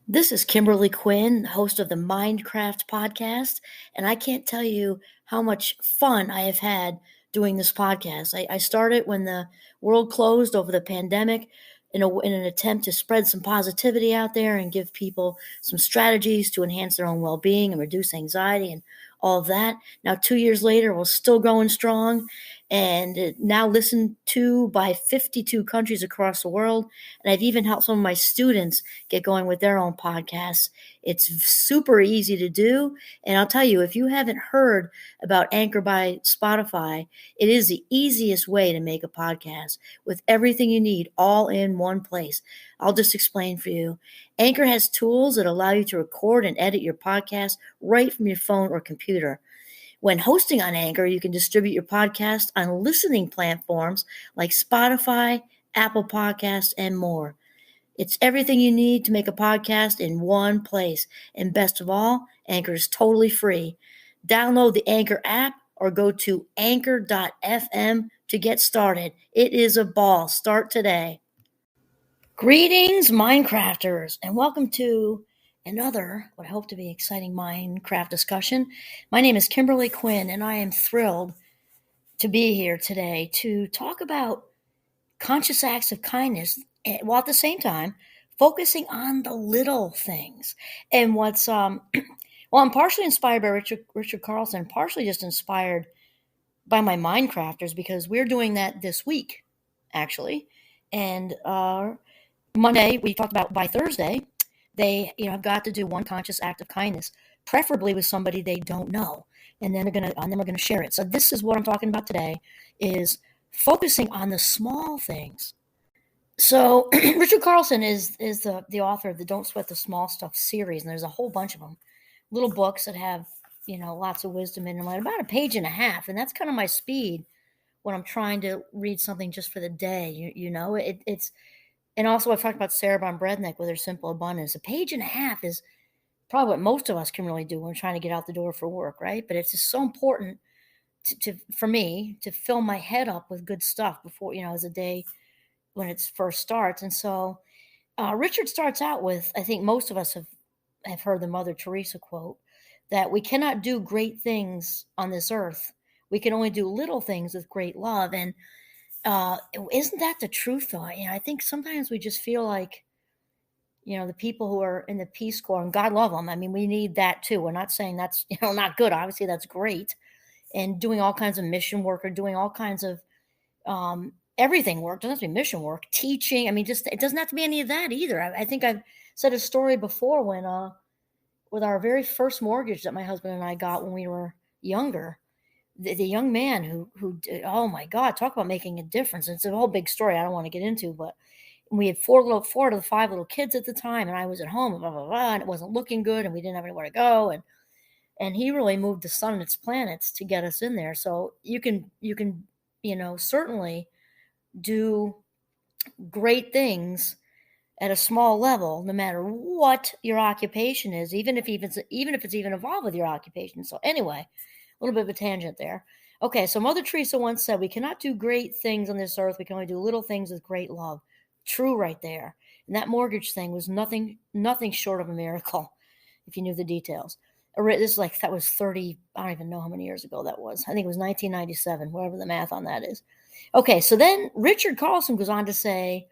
This is Kimberly Quinn, host of the Mindcraft podcast, and I can't tell you how much fun I have had doing this podcast. I started when the world closed over the pandemic in an attempt to spread some positivity out there and give people some strategies to enhance their own well being and reduce anxiety and all of that. Now, 2 years later, we're still going strong and now listened to by 52 countries across the world. And I've even helped some of my students get going with their own podcasts. It's super easy to do. And I'll tell you, if you haven't heard about Anchor by Spotify, it is the easiest way to make a podcast with everything you need all in one place. I'll just explain for you. Anchor has tools that allow you to record and edit your podcast right from your phone or computer. When hosting on Anchor, you can distribute your podcast on listening platforms like Spotify, Apple Podcasts, and more. It's everything you need to make a podcast in one place. And best of all, Anchor is totally free. Download the Anchor app or go to anchor.fm to get started. It is a ball. Start today. Greetings, Minecrafters, and welcome to another, what I hope to be exciting Minecraft discussion. My name is Kimberly Quinn, and I am thrilled to be here today to talk about conscious acts of kindness, while at the same time focusing on the little things. And what's well, I'm partially inspired by Richard Carlson, partially just inspired by my Minecrafters because we're doing that this week, actually. And Monday we talked about by Thursday they have got to do one conscious act of kindness, preferably with somebody they don't know, and then we're gonna share it. So this is what I'm talking about today: is focusing on the small things. So Richard Carlson is the author of the Don't Sweat the Small Stuff series, and there's a whole bunch of them, little books that have lots of wisdom in them, like about a page and a half, and that's kind of my speed when I'm trying to read something just for the day. It's and also I've talked about Sarah Von Brednick with her Simple Abundance. A page and a half is probably what most of us can really do when we're trying to get out the door for work, right? But it's just so important for me to fill my head up with good stuff before as a day when it first starts. And so Richard starts out with, I think most of us have heard the Mother Teresa quote, that we cannot do great things on this earth. We can only do little things with great love. And isn't that the truth, though? I think sometimes we just feel like, the people who are in the Peace Corps, and God love them. I mean, we need that too. We're not saying that's, not good. Obviously, that's great. And doing all kinds of mission work or doing all kinds of everything work. Doesn't have to be mission work, teaching. I mean, just it doesn't have to be any of that either. I think I've said a story before when with our very first mortgage that my husband and I got when we were younger. The young man who oh my God, talk about making a difference. It's a whole big story I don't want to get into, but we had four to five little kids at the time, and I was at home, and blah blah blah, and it wasn't looking good, and we didn't have anywhere to go, and he really moved the sun and its planets to get us in there. So you can certainly do great things at a small level, no matter what your occupation is, even if it's even involved with your occupation. So anyway, a little bit of a tangent there. Okay, so Mother Teresa once said, "We cannot do great things on this earth. We can only do little things with great love." True, right there. And that mortgage thing was nothing short of a miracle, if you knew the details. This is like, that was 30, I don't even know how many years ago that was. I think it was 1997, whatever the math on that is. Okay, so then Richard Carlson goes on to say,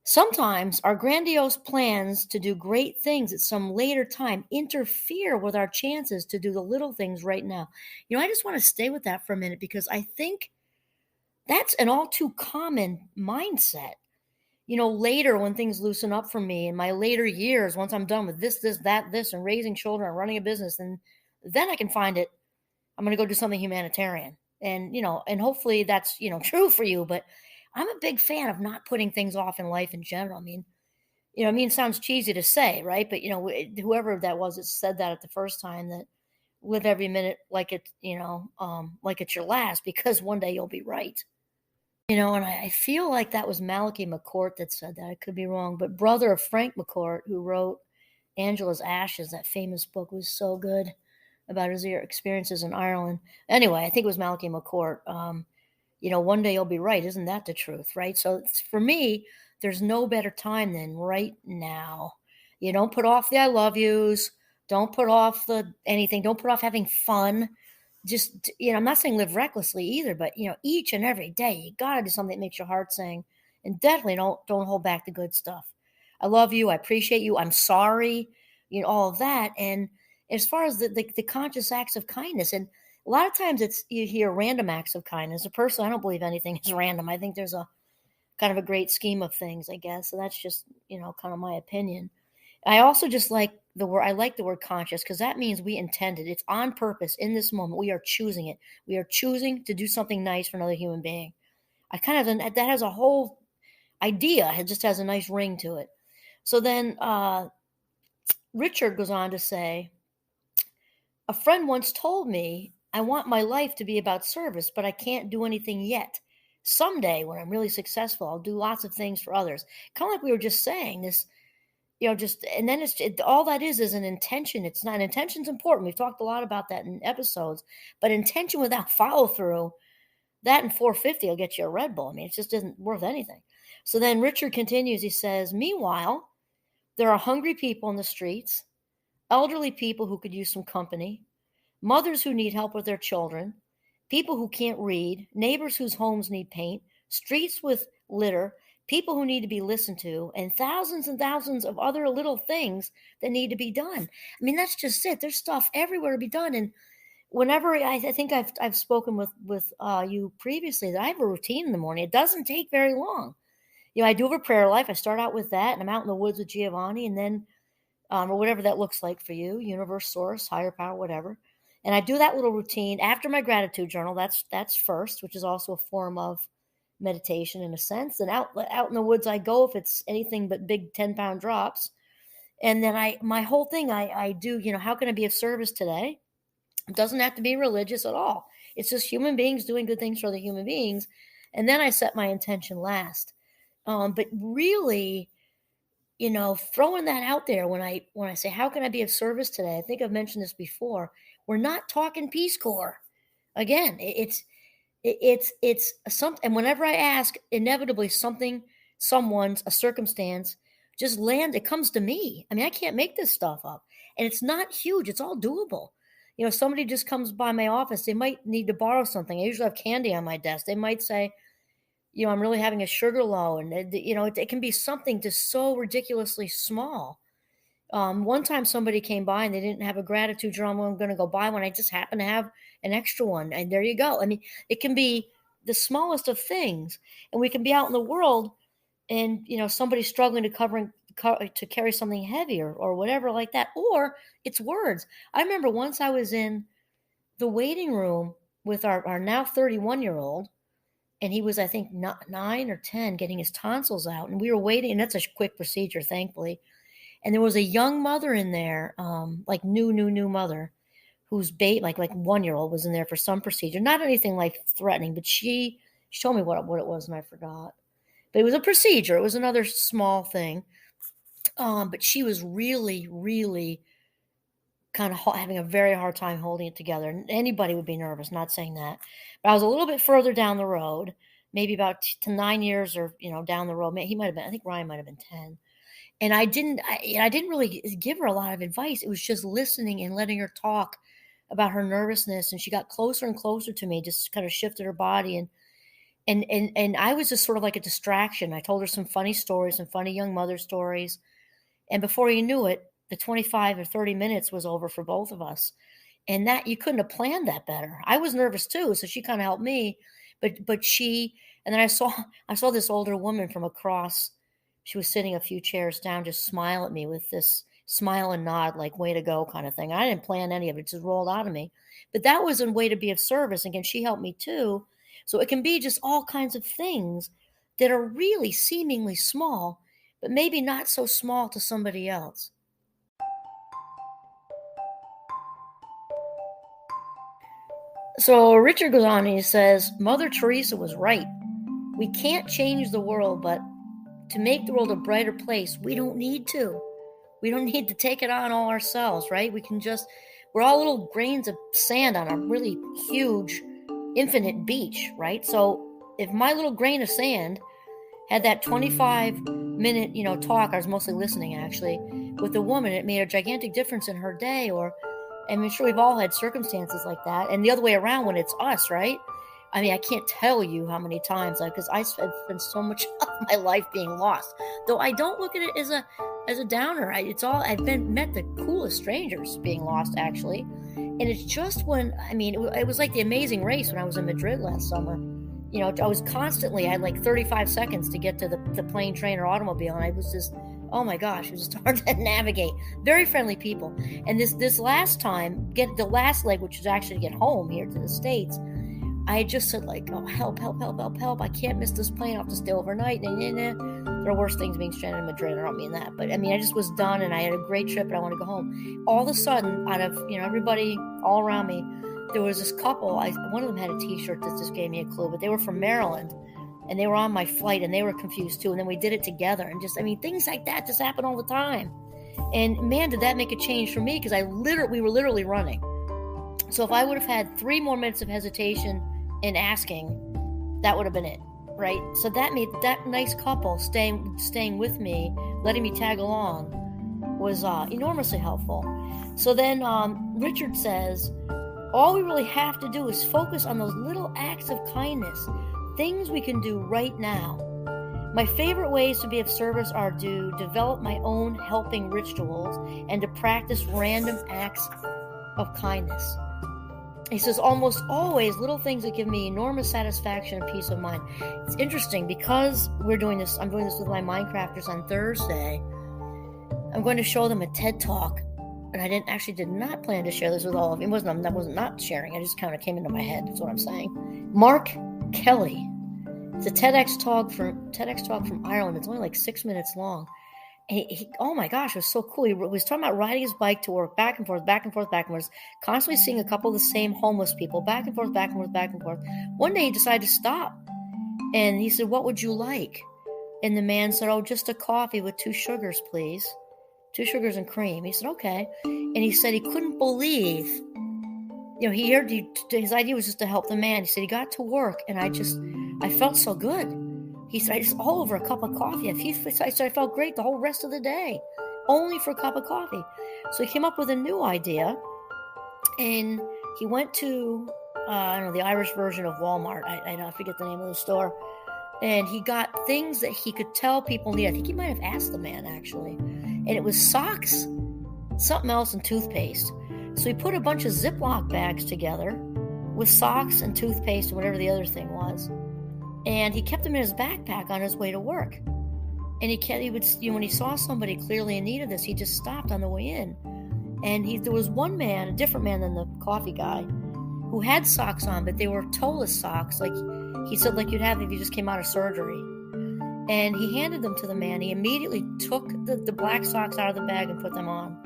sometimes our grandiose plans to do great things at some later time interfere with our chances to do the little things right now. I just want to stay with that for a minute because I think that's an all too common mindset. Later when things loosen up for me in my later years, once I'm done with this, that, this, and raising children and running a business, and then I can find it. I'm going to go do something humanitarian. And, and hopefully that's, true for you. But I'm a big fan of not putting things off in life in general. It sounds cheesy to say, right? But, whoever that was that said that at the first time, that live every minute like it's your last, because one day you'll be right. And I feel like that was Malachi McCourt that said that. I could be wrong. But brother of Frank McCourt, who wrote Angela's Ashes, that famous book, was so good about his experiences in Ireland. Anyway, I think it was Malachi McCourt. One day you'll be right. Isn't that the truth, right? So for me, there's no better time than right now. You don't put off the I love yous. Don't put off the anything. Don't put off having fun. Just, I'm not saying live recklessly either, but, each and every day, you got to do something that makes your heart sing. And definitely don't hold back the good stuff. I love you. I appreciate you. I'm sorry. All of that. And as far as the conscious acts of kindness, and a lot of times you hear random acts of kindness. Personally, I don't believe anything is random. I think there's a kind of a great scheme of things, I guess. So that's just, kind of my opinion. I also just like the word conscious, because that means we intended. It's on purpose in this moment. We are choosing it. We are choosing to do something nice for another human being. That has a whole idea. It just has a nice ring to it. So then Richard goes on to say, a friend once told me, I want my life to be about service, but I can't do anything yet. Someday when I'm really successful, I'll do lots of things for others. Kind of like we were just saying this, and then all that is an intention. It's not, intention's important. We've talked a lot about that in episodes, but intention without follow through, that and 450 will get you a Red Bull. I mean, it just isn't worth anything. So then Richard continues. He says, meanwhile, there are hungry people in the streets, elderly people who could use some company, mothers who need help with their children, people who can't read, neighbors whose homes need paint, streets with litter, people who need to be listened to, and thousands of other little things that need to be done. I mean, that's just it. There's stuff everywhere to be done. And whenever I think I've spoken with you previously, that I have a routine in the morning. It doesn't take very long. I do have a prayer life. I start out with that, and I'm out in the woods with Giovanni, and then or whatever that looks like for you, universe, source, higher power, whatever. And I do that little routine after my gratitude journal. That's first, which is also a form of meditation in a sense. And out in the woods I go if it's anything but big 10-pound drops. And then my whole thing I do, how can I be of service today? It doesn't have to be religious at all. It's just human beings doing good things for other human beings. And then I set my intention last. But really, throwing that out there when I say, how can I be of service today? I think I've mentioned this before. We're not talking Peace Corps. Again, it's something. And whenever I ask, inevitably someone's a circumstance just it comes to me. I mean, I can't make this stuff up, and it's not huge. It's all doable. Somebody just comes by my office. They might need to borrow something. I usually have candy on my desk. They might say, I'm really having a sugar low. And, it can be something just so ridiculously small. One time somebody came by and they didn't have a gratitude journal. I'm going to go buy one. I just happen to have an extra one. And there you go. I mean, it can be the smallest of things. And we can be out in the world and, somebody's struggling to carry something heavier or whatever like that. Or it's words. I remember once I was in the waiting room with our now 31-year-old. And he was, I think, 9 or 10, getting his tonsils out. And we were waiting. And that's a quick procedure, thankfully. And there was a young mother in there, like new mother, whose like 1-year-old was in there for some procedure. Not anything like threatening, but she told me what it was, and I forgot. But it was a procedure. It was another small thing. But she was really, really kind of having a very hard time holding it together. And anybody would be nervous, not saying that. But I was a little bit further down the road, maybe about to 9 years or, down the road. He might have been, I think Ryan might have been 10. And I didn't really give her a lot of advice. It was just listening and letting her talk about her nervousness. And she got closer and closer to me, just kind of shifted her body. And I was just sort of like a distraction. I told her some funny stories, some funny young mother stories. And before you knew it, the 25 or 30 minutes was over for both of us. And that you couldn't have planned that better. I was nervous too. So she kind of helped me, and then I saw this older woman from across. She was sitting a few chairs down, just smile at me with this smile and nod, like way to go kind of thing. I didn't plan any of it. It just rolled out of me. But that was a way to be of service. Again, she helped me too. So it can be just all kinds of things that are really seemingly small, but maybe not so small to somebody else. So Richard goes on and he says, Mother Teresa was right. We can't change the world, but to make the world a brighter place, we don't need to. We don't need to take it on all ourselves, right? We're all little grains of sand on a really huge, infinite beach, right? So if my little grain of sand had that 25-minute, talk. I was mostly listening, actually, with a woman. It made a gigantic difference in her day. Or, I mean, sure, we've all had circumstances like that. And the other way around when it's us, right? I mean, I can't tell you how many times, because I've spent so much of my life being lost. Though I don't look at it as a downer. I've met the coolest strangers being lost, actually. And it's just when, it was like the Amazing Race when I was in Madrid last summer. I was constantly, I had like 35 seconds to get to the plane, train, or automobile. And I was just, oh my gosh, it was just hard to navigate. Very friendly people. And this last time, the last leg, which was actually to get home here to the States, I had just said, like, oh, help. I can't miss this plane. I'll have to stay overnight. There are worse things being stranded in Madrid. I don't mean that. But, I just was done, and I had a great trip, and I want to go home. All of a sudden, out of, everybody all around me, there was this couple. One of them had a T-shirt that just gave me a clue, but they were from Maryland, and they were on my flight, and they were confused, too. And then we did it together. And just, things like that just happen all the time. And, man, did that make a change for me, because we were literally running. So if I would have had 3 more minutes of hesitation in asking, that would have been it, right? So that made that nice couple staying with me, letting me tag along, was enormously helpful. So then Richard says, all we really have to do is focus on those little acts of kindness, things we can do right now. My favorite ways to be of service are to develop my own helping rituals and to practice random acts of kindness. He says, almost always little things that give me enormous satisfaction and peace of mind. It's interesting because I'm doing this with my Minecrafters on Thursday. I'm going to show them a TED Talk, and I did not plan to share this with all of you. That wasn't not sharing. I just kind of came into my head. That's what I'm saying. Mark Kelly. It's a TEDx talk from Ireland. It's only like 6 minutes long. He oh my gosh, it was so cool. He was talking about riding his bike to work, back and forth, constantly seeing a couple of the same homeless people, back and forth. One day he decided to stop, and he said, "What would you like?" And the man said, "Oh, just a coffee with 2 sugars, please. 2 sugars and cream." He said, "Okay." And he said he couldn't believe, his idea was just to help the man. He said he got to work, and I felt so good. He said, I just all over a cup of coffee. I felt great the whole rest of the day, only for a cup of coffee. So he came up with a new idea, and he went to, the Irish version of Walmart. I forget the name of the store. And he got things that he could tell people need. I think he might have asked the man, actually. And it was socks, something else, and toothpaste. So he put a bunch of Ziploc bags together with socks and toothpaste and whatever the other thing was. And he kept them in his backpack on his way to work. And he would, when he saw somebody clearly in need of this, he just stopped on the way in. And there was one man, a different man than the coffee guy, who had socks on, but they were toeless socks, like he said, like you'd have if you just came out of surgery. And he handed them to the man. He immediately took the black socks out of the bag and put them on.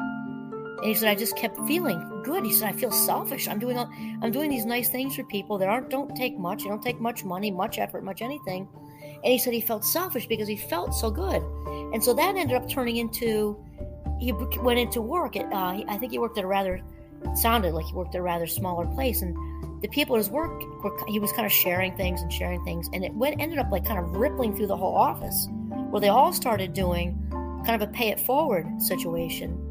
And he said, I just kept feeling good. He said, I feel selfish. I'm doing these nice things for people that don't take much. They don't take much money, much effort, much anything. And he said he felt selfish because he felt so good. And so that ended up turning into, he went into work. I think he worked at sounded like he worked at a rather smaller place. And the people at his work, he was kind of sharing things. And it ended up like kind of rippling through the whole office, where they all started doing kind of a pay it forward situation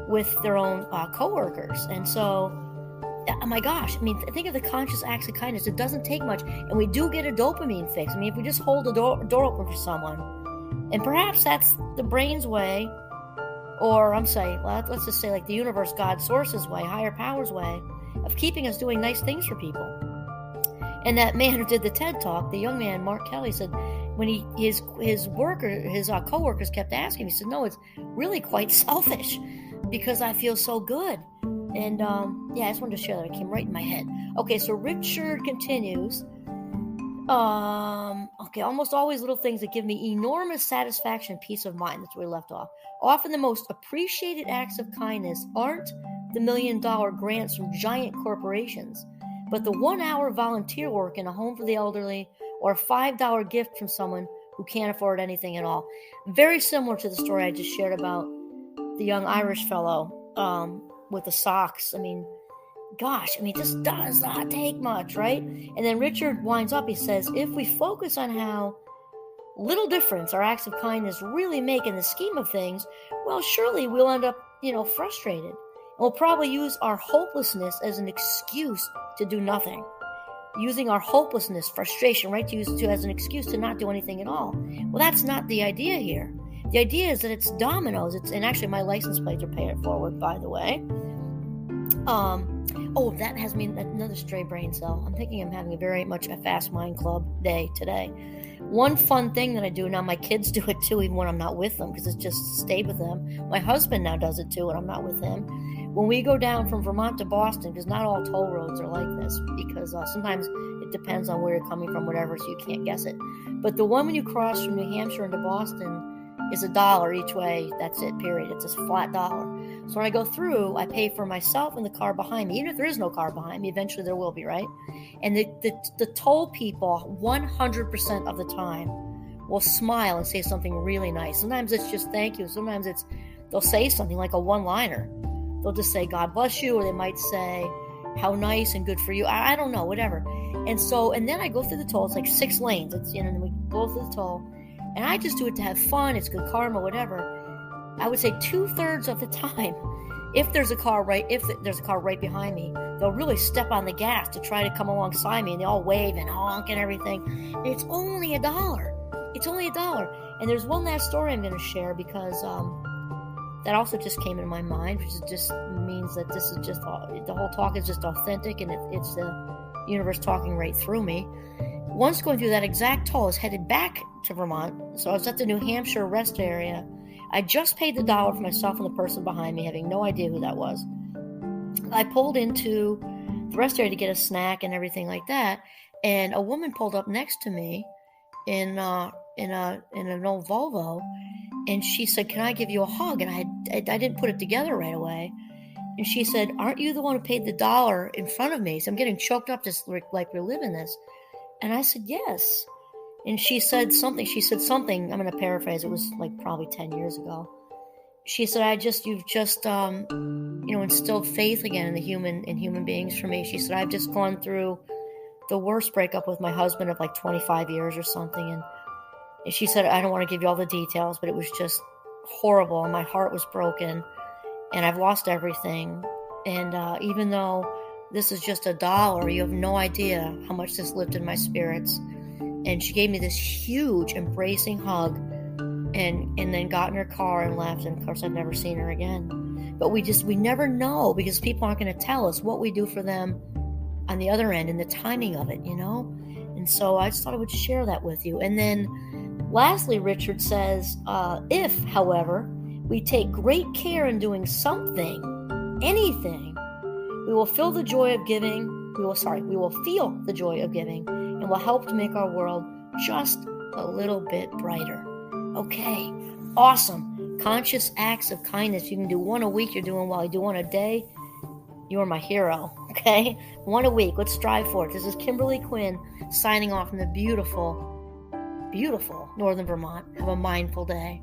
with their own coworkers. And so, oh my gosh, think of the conscious acts of kindness. It doesn't take much, and we do get a dopamine fix. If we just hold the door open for someone, and perhaps that's the brain's way, or let's just say like the universe, God, source's way, higher power's way of keeping us doing nice things for people. And that man who did the TED Talk, the young man, Mark Kelly, said when his coworkers kept asking him, he said, no, it's really quite selfish, because I feel so good. And I just wanted to share that. It came right in my head. Okay, so Richard continues. Almost always little things that give me enormous satisfaction and peace of mind. That's where we left off. Often the most appreciated acts of kindness aren't the $1 million grants from giant corporations, but the 1-hour volunteer work in a home for the elderly, or a $5 gift from someone who can't afford anything at all. Very similar to the story I just shared about the young Irish fellow with the socks. It just does not take much, right? And then Richard winds up, he says, if we focus on how little difference our acts of kindness really make in the scheme of things, well, surely we'll end up, frustrated. And we'll probably use our hopelessness as an excuse to do nothing. Using our hopelessness, frustration, right, to use it as an excuse to not do anything at all. Well, that's not the idea here. The idea is that it's dominoes. And actually my license plates are paid forward, by the way. That has me another stray brain cell. I'm thinking I'm having a very much a fast mind club day today. One fun thing that I do now, my kids do it too, even when I'm not with them, because it's just stayed with them. My husband now does it too when I'm not with him. When we go down from Vermont to Boston, because not all toll roads are like this, because sometimes it depends on where you're coming from, whatever, so you can't guess it. But the one when you cross from New Hampshire into Boston is $1 each way. That's it, period. It's a flat dollar. So when I go through, I pay for myself and the car behind me. Even if there is no car behind me, eventually there will be, right? And the toll people 100% of the time will smile and say something really nice. Sometimes it's just thank you. Sometimes they'll say something like a one-liner. They'll just say, God bless you, or they might say, how nice and good for you. I don't know, whatever. And then I go through the toll. It's like 6 lanes. It's, and we go through the toll. And I just do it to have fun. It's good karma, whatever. I would say 2/3 of the time, if there's a car right behind me, they'll really step on the gas to try to come alongside me, and they all wave and honk and everything. And it's only $1. It's only $1. And there's one last story I'm going to share, because that also just came into my mind, which just means that this is just the whole talk is just authentic, and it's the universe talking right through me. Once going through that exact toll, I was headed back to Vermont. So I was at the New Hampshire rest area. I just paid the $1 for myself and the person behind me, having no idea who that was. I pulled into the rest area to get a snack and everything like that, and a woman pulled up next to me in an old Volvo, and she said, "Can I give you a hug?" And I didn't put it together right away. And she said, "Aren't you the one who paid the $1 in front of me?" So I'm getting choked up just like we're living this. And I said, "Yes." And she said something, I'm going to paraphrase, it was like probably 10 years ago. She said, you've just instilled faith again in human beings for me. She said, I've just gone through the worst breakup with my husband of like 25 years or something. And she said, I don't want to give you all the details, but it was just horrible. And my heart was broken, and I've lost everything. And even though this is just $1, you have no idea how much this lifted my spirits. And she gave me this huge embracing hug, and then got in her car and left. And of course, I've never seen her again. But we never know, because people aren't going to tell us what we do for them on the other end and the timing of it, And so I just thought I would share that with you. And then lastly, Richard says, if, however, we take great care in doing something, anything, we will feel the joy of giving. We will feel the joy of giving, and will help to make our world just a little bit brighter. Okay, awesome. Conscious acts of kindness. You can do one a week. You're doing well. You do one a day. You are my hero. Okay, one a week. Let's strive for it. This is Kimberly Quinn signing off from the beautiful, beautiful Northern Vermont. Have a mindful day.